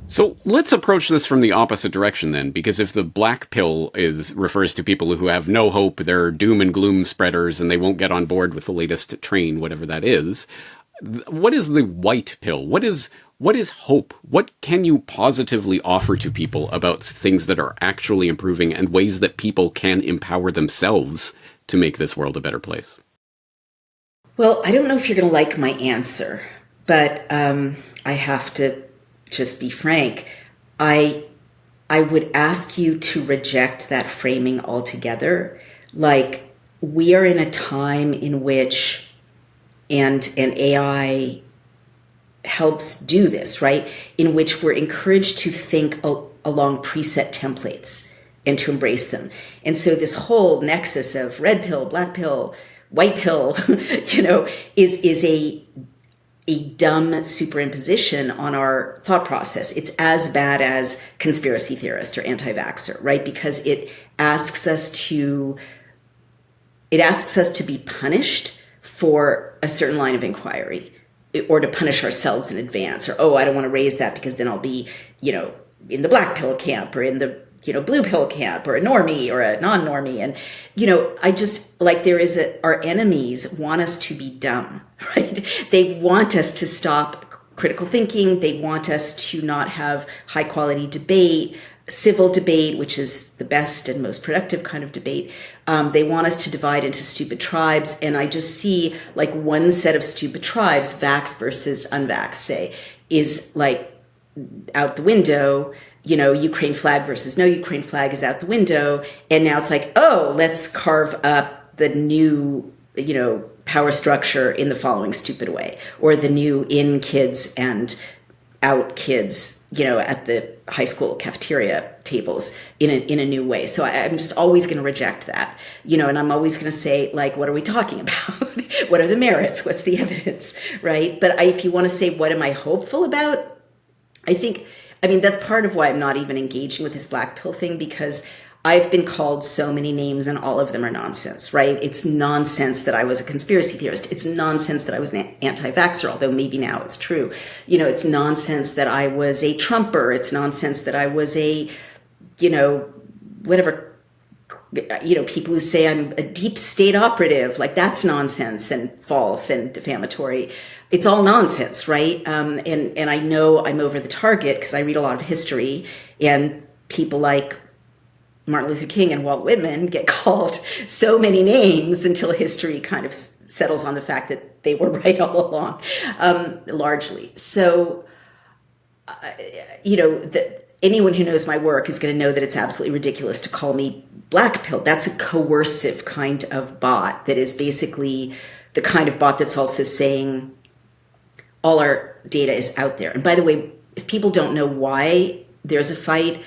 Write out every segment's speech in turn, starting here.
So let's approach this from the opposite direction then, because if the black pill refers to people who have no hope, they're doom and gloom spreaders, and they won't get on board with the latest train, whatever that is, what is the white pill? What is hope? What can you positively offer to people about things that are actually improving and ways that people can empower themselves to make this world a better place? Well, I don't know if you're going to like my answer, but I have to just be frank. I would ask you to reject that framing altogether. Like, we are in a time in which, and AI helps do this, right? In which we're encouraged to think along preset templates and to embrace them. And so this whole nexus of red pill, black pill, white pill, is a dumb superimposition on our thought process. It's as bad as conspiracy theorist or anti-vaxxer, right? Because it asks us to be punished for a certain line of inquiry, or to punish ourselves in advance, or, oh, I don't want to raise that because then I'll be, in the black pill camp, or in the, blue pill camp, or a normie or a non-normie. And, I just, like, our enemies want us to be dumb, right? They want us to stop critical thinking. They want us to not have high quality debate, civil debate, which is the best and most productive kind of debate. They want us to divide into stupid tribes. And I just see, like, one set of stupid tribes, vax versus unvax, say, is like out the window. Ukraine flag versus no Ukraine flag is out the window. And now it's like, oh, let's carve up the new, power structure in the following stupid way, or the new in kids and out kids, at the high school cafeteria tables in a new way. So I'm just always going to reject that, and I'm always going to say, like, what are we talking about? What are the merits? What's the evidence, right? But if you want to say, what am I hopeful about? That's part of why I'm not even engaging with this black pill thing, because I've been called so many names and all of them are nonsense, right? It's nonsense that I was a conspiracy theorist. It's nonsense that I was an anti-vaxxer, although maybe now it's true. It's nonsense that I was a Trumper. It's nonsense that I was a, whatever, people who say I'm a deep state operative, like, that's nonsense and false and defamatory. It's all nonsense, right? And I know I'm over the target because I read a lot of history, and people like Martin Luther King and Walt Whitman get called so many names until history kind of settles on the fact that they were right all along, largely. So, anyone who knows my work is going to know that it's absolutely ridiculous to call me black pill. That's a coercive kind of bot that is basically the kind of bot that's also saying all our data is out there. And by the way, if people don't know why there's a fight,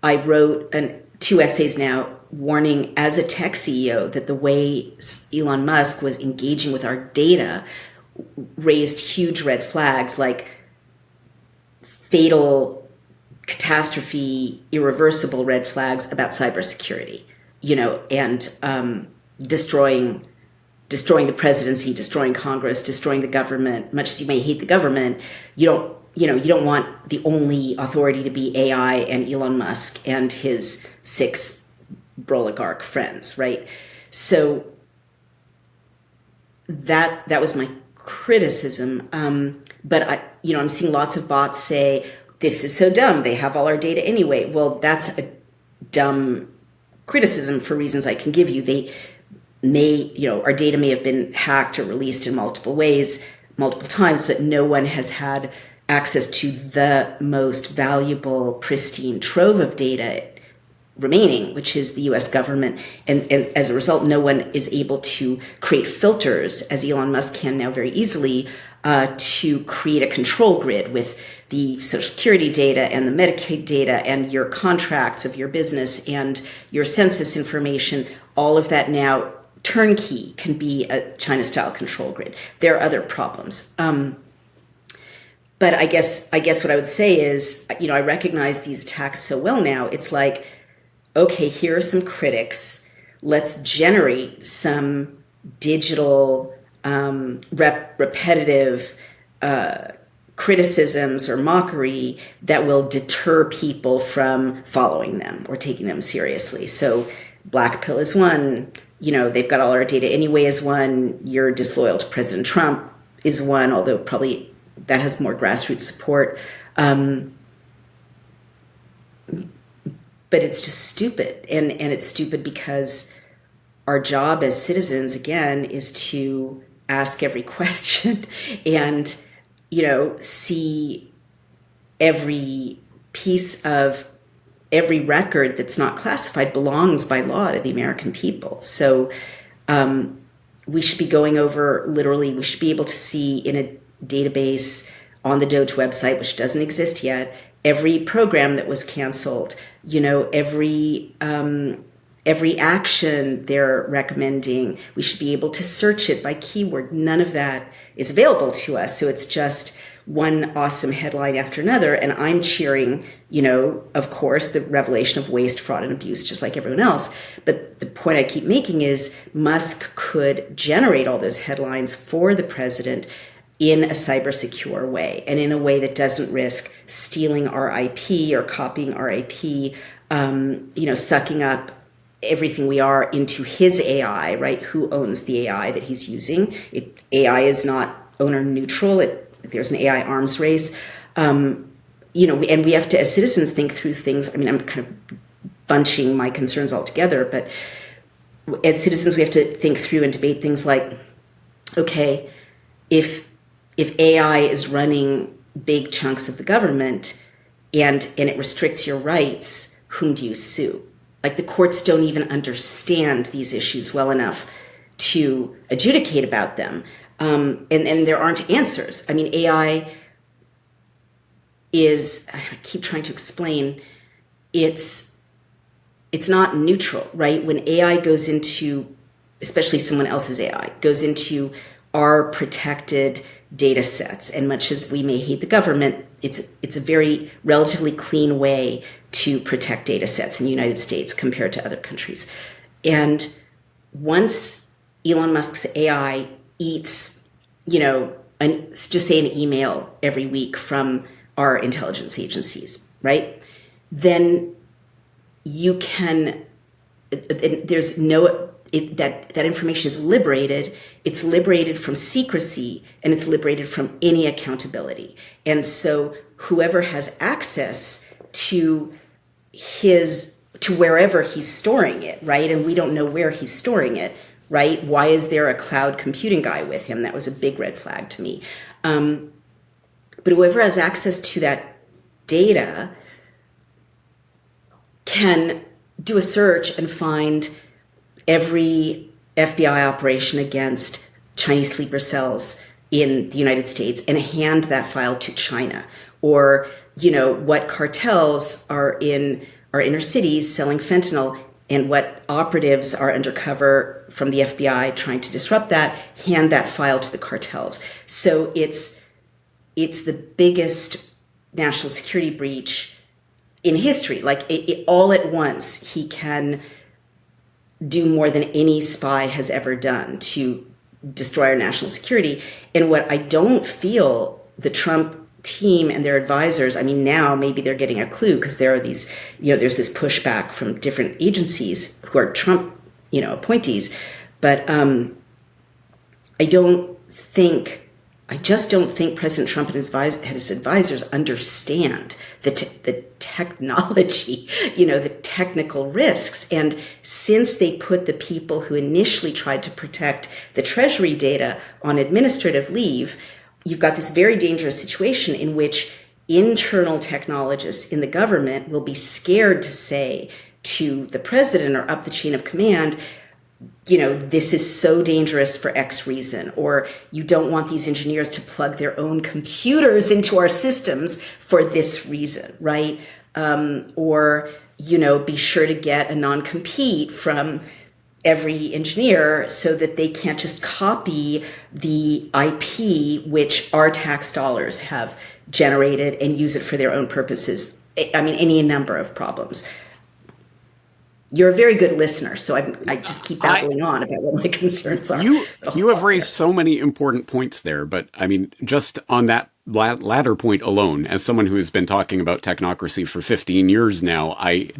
I wrote 2 essays now warning, as a tech CEO, that the way Elon Musk was engaging with our data raised huge red flags, like fatal, catastrophe, irreversible red flags about cybersecurity, and destroying the presidency, destroying Congress, destroying the government. Much as you may hate the government, you don't want the only authority to be AI and Elon Musk and his 6 oligarch friends, right? So that was my criticism. But I'm seeing lots of bots say, this is so dumb, they have all our data anyway. Well, that's a dumb criticism for reasons I can give you. They may, our data may have been hacked or released in multiple ways, multiple times, but no one has had access to the most valuable, pristine trove of data remaining, which is the US government. And as a result, no one is able to create filters, as Elon Musk can now very easily, to create a control grid with the Social Security data and the Medicaid data and your contracts of your business and your census information. All of that now turnkey can be a China-style control grid. There are other problems. But I guess what I would say is, I recognize these attacks so well now. It's like, okay, here are some critics. Let's generate some digital, repetitive criticisms or mockery that will deter people from following them or taking them seriously. So black pill is one, they've got all our data anyway is one, you're disloyal to President Trump is one, although probably that has more grassroots support. But it's just stupid. And it's stupid because our job as citizens, again, is to ask every question and, see every piece of every record that's not classified belongs by law to the American people. So we should be going over, literally, we should be able to see in a database on the Doge website, which doesn't exist yet, every program that was canceled, every action they're recommending. We should be able to search it by keyword. None of that is available to us. So it's just one awesome headline after another. And I'm cheering, of course, the revelation of waste, fraud, and abuse, just like everyone else. But the point I keep making is Musk could generate all those headlines for the president in a cyber secure way and in a way that doesn't risk stealing our IP or copying our IP, sucking up everything we are into his AI, right? Who owns the AI that he's using? AI is not owner neutral. There's an AI arms race. And we have to, as citizens, think through things. I mean, I'm kind of bunching my concerns all together, but as citizens, we have to think through and debate things like, okay, if AI is running big chunks of the government and it restricts your rights, whom do you sue? Like, the courts don't even understand these issues well enough to adjudicate about them. And there aren't answers. I mean, AI is, I keep trying to explain, it's not neutral, right? When AI goes into, especially someone else's AI, goes into our protected data sets, and much as we may hate the government, it's a very relatively clean way to protect data sets in the United States compared to other countries. And once Elon Musk's AI eats, just say an email every week from our intelligence agencies, right? Then you can, there's no, that information is liberated. It's liberated from secrecy and it's liberated from any accountability. And so whoever has access to wherever he's storing it, right? And we don't know where he's storing it, right? Why is there a cloud computing guy with him? That was a big red flag to me. But whoever has access to that data can do a search and find every FBI operation against Chinese sleeper cells in the United States and hand that file to China, or what cartels are in our inner cities selling fentanyl and what operatives are undercover from the FBI trying to disrupt that, hand that file to the cartels. So it's the biggest national security breach in history. Like, it all at once, he can do more than any spy has ever done to destroy our national security. And what I don't feel the Trump team and their advisors, I mean, now maybe they're getting a clue because there are these, there's this pushback from different agencies who are Trump, appointees. But I just don't think President Trump and his advisors understand the technology, the technical risks. And since they put the people who initially tried to protect the Treasury data on administrative leave, you've got this very dangerous situation in which internal technologists in the government will be scared to say to the president or up the chain of command, this is so dangerous for X reason, or you don't want these engineers to plug their own computers into our systems for this reason, right? Or, be sure to get a non-compete from every engineer so that they can't just copy the IP which our tax dollars have generated and use it for their own purposes. I mean, any number of problems. You're a very good listener, so I just keep babbling on about what my concerns are. You have raised so many important points there, but I mean, just on that latter point alone, as someone who has been talking about technocracy for 15 years now, I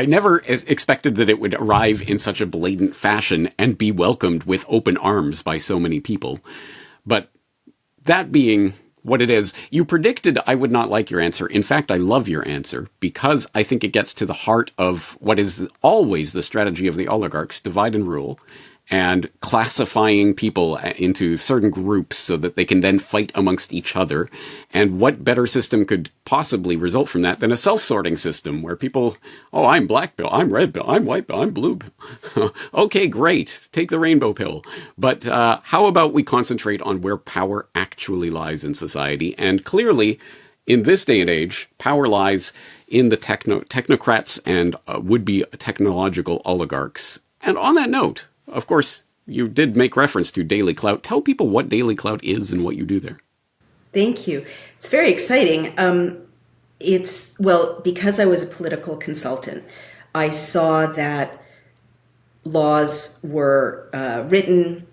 never expected that it would arrive in such a blatant fashion and be welcomed with open arms by so many people. But that being what it is, you predicted I would not like your answer. In fact, I love your answer because I think it gets to the heart of what is always the strategy of the oligarchs: divide and rule, and classifying people into certain groups so that they can then fight amongst each other. And what better system could possibly result from that than a self-sorting system where people, oh, I'm black pill, I'm red pill, I'm white pill, I'm blue pill. Okay, great. Take the rainbow pill. But how about we concentrate on where power actually lies in society? And clearly, in this day and age, power lies in the technocrats and would-be technological oligarchs. And on that note, of course, you did make reference to Daily Clout. Tell people what Daily Clout is and what you do there. Thank you. It's very exciting. Because I was a political consultant, I saw that laws were written,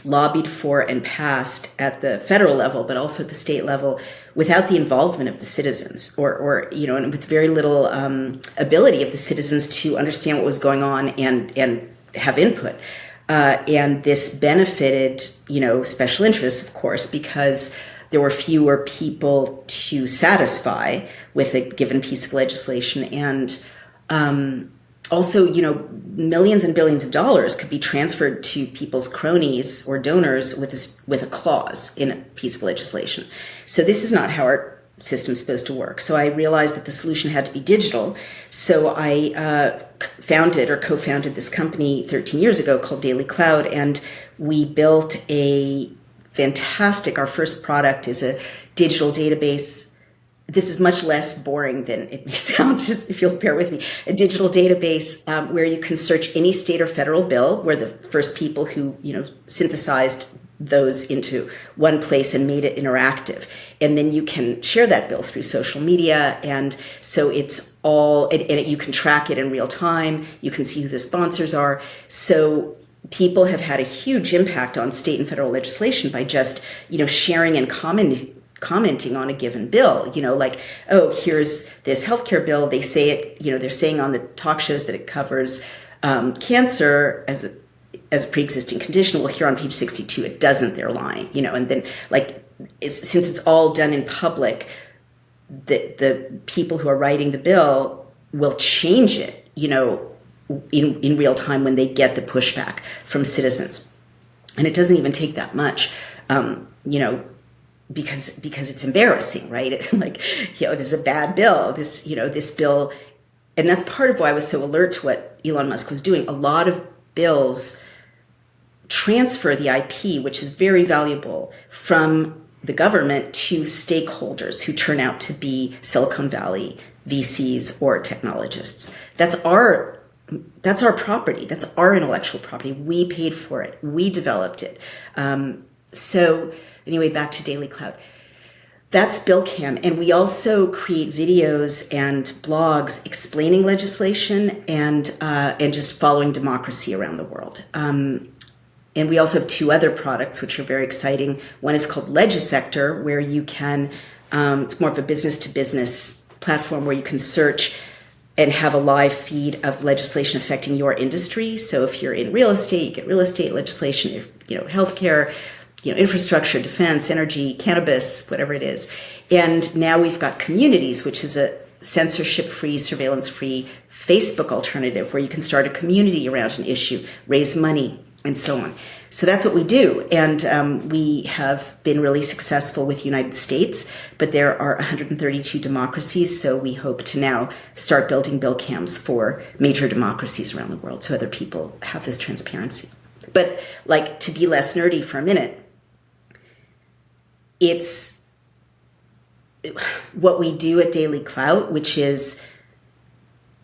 lobbied for, and passed at the federal level, but also at the state level, without the involvement of the citizens, or and with very little ability of the citizens to understand what was going on and have input. And this benefited, special interests, of course, because there were fewer people to satisfy with a given piece of legislation. And also, millions and billions of dollars could be transferred to people's cronies or donors with a clause in a piece of legislation. So this is not how our system is supposed to work. So I realized that the solution had to be digital. So I co-founded this company 13 years ago called Daily Clout, and we built our first product is a digital database. This is much less boring than it may sound, just if you'll bear with me. A digital database where you can search any state or federal bill. We're the first people who, synthesized those into one place and made it interactive. And then you can share that bill through social media. And so it's all, and you can track it in real time. You can see who the sponsors are. So people have had a huge impact on state and federal legislation by just, sharing and commenting on a given bill, like, oh, here's this healthcare bill. They say it, they're saying on the talk shows that it covers cancer as a pre-existing condition. Well, here on page 62, it doesn't. They're lying, and then since it's all done in public, the people who are writing the bill will change it, in real time when they get the pushback from citizens. And it doesn't even take that much, because it's embarrassing, right? This is a bad bill, this bill. And that's part of why I was so alert to what Elon Musk was doing. A lot of bills transfer the IP, which is very valuable, from the government to stakeholders who turn out to be Silicon Valley VCs or technologists. That's our property. That's our intellectual property. We paid for it. We developed it. So anyway, back to Daily Clout. That's BillCam. And we also create videos and blogs explaining legislation and just following democracy around the world. And we also have two other products, which are very exciting. One is called Legisector, where you can, it's more of a business-to-business platform where you can search and have a live feed of legislation affecting your industry. So if you're in real estate, you get real estate legislation, healthcare, infrastructure, defense, energy, cannabis, whatever it is. And now we've got Communities, which is a censorship-free, surveillance-free Facebook alternative where you can start a community around an issue, raise money, and so on. So that's what we do. And we have been really successful with the United States, but there are 132 democracies. So we hope to now start building bill cams for major democracies around the world so other people have this transparency. But to be less nerdy for a minute, it's what we do at Daily Clout, which is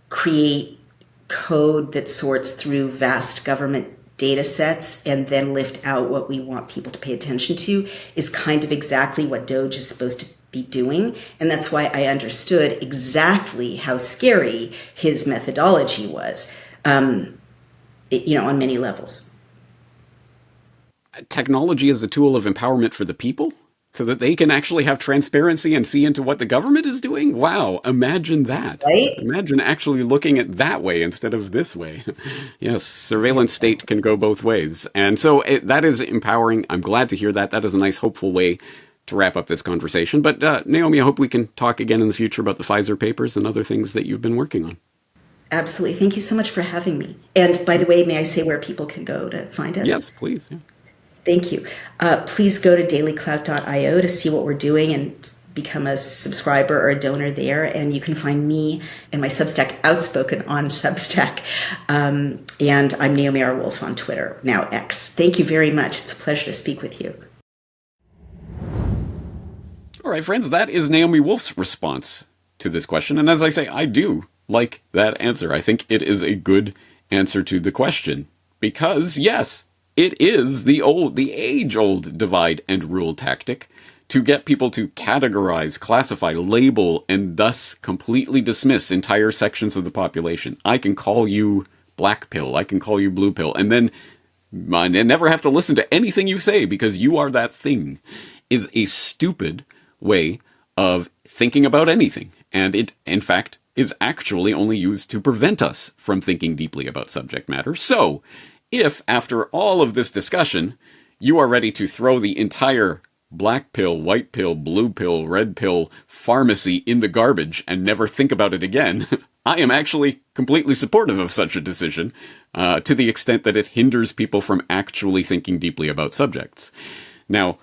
create code that sorts through vast government data sets and then lift out what we want people to pay attention to, is kind of exactly what Doge is supposed to be doing. And that's why I understood exactly how scary his methodology was. on many levels. Technology is a tool of empowerment for the people so that they can actually have transparency and see into what the government is doing. Wow. Imagine that. Right? Imagine actually looking at that way instead of this way. Yes. Surveillance state can go both ways. And so that is empowering. I'm glad to hear that. That is a nice, hopeful way to wrap up this conversation. But Naomi, I hope we can talk again in the future about the Pfizer papers and other things that you've been working on. Absolutely. Thank you so much for having me. And by the way, may I say where people can go to find us? Yes, please. Yeah. Thank you. Please go to dailyclout.io to see what we're doing and become a subscriber or a donor there. And you can find me and my Substack Outspoken on Substack. And I'm NaomiWolf on Twitter, now X. Thank you very much. It's a pleasure to speak with you. All right, friends, that is Naomi Wolf's response to this question. And as I say, I do like that answer. I think it is a good answer to the question because, yes, it is the age-old divide and rule tactic to get people to categorize, classify, label, and thus completely dismiss entire sections of the population. I can call you black pill, I can call you blue pill, and then never have to listen to anything you say because you are that thing, is a stupid way of thinking about anything. And it, in fact, is actually only used to prevent us from thinking deeply about subject matter. So, if, after all of this discussion, you are ready to throw the entire black pill, white pill, blue pill, red pill pharmacy in the garbage and never think about it again, I am actually completely supportive of such a decision, to the extent that it hinders people from actually thinking deeply about subjects. Now,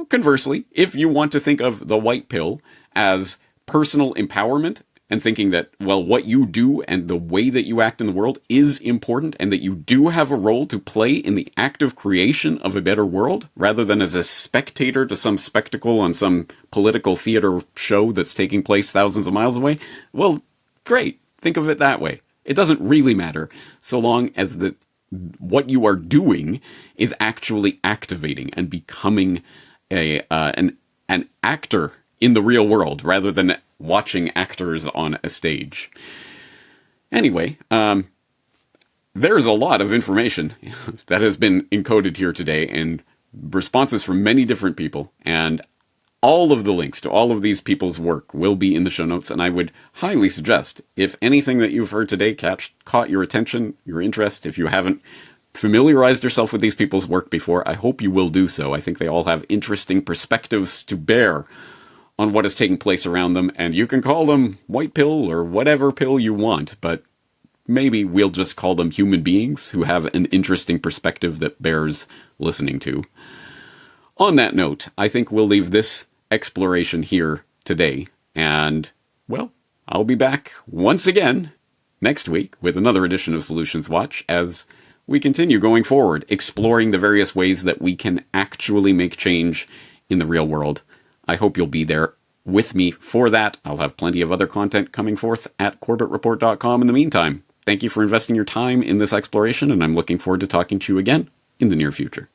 conversely, if you want to think of the white pill as personal empowerment, and thinking that, well, what you do and the way that you act in the world is important and that you do have a role to play in the active creation of a better world, rather than as a spectator to some spectacle on some political theater show that's taking place thousands of miles away, well, great. Think of it that way. It doesn't really matter so long as what you are doing is actually activating and becoming an actor in the real world, rather than watching actors on a stage. Anyway, there's a lot of information that has been encoded here today and responses from many different people, and all of the links to all of these people's work will be in the show notes, and I would highly suggest, if anything that you've heard today caught your attention, your interest, if you haven't familiarized yourself with these people's work before, I hope you will do so. I think they all have interesting perspectives to bear on what is taking place around them, and you can call them white pill or whatever pill you want, but maybe we'll just call them human beings who have an interesting perspective that bears listening to. On that note, I think we'll leave this exploration here today, and, well, I'll be back once again next week with another edition of Solutions Watch as we continue going forward, exploring the various ways that we can actually make change in the real world. I hope you'll be there with me for that. I'll have plenty of other content coming forth at CorbettReport.com in the meantime. Thank you for investing your time in this exploration, and I'm looking forward to talking to you again in the near future.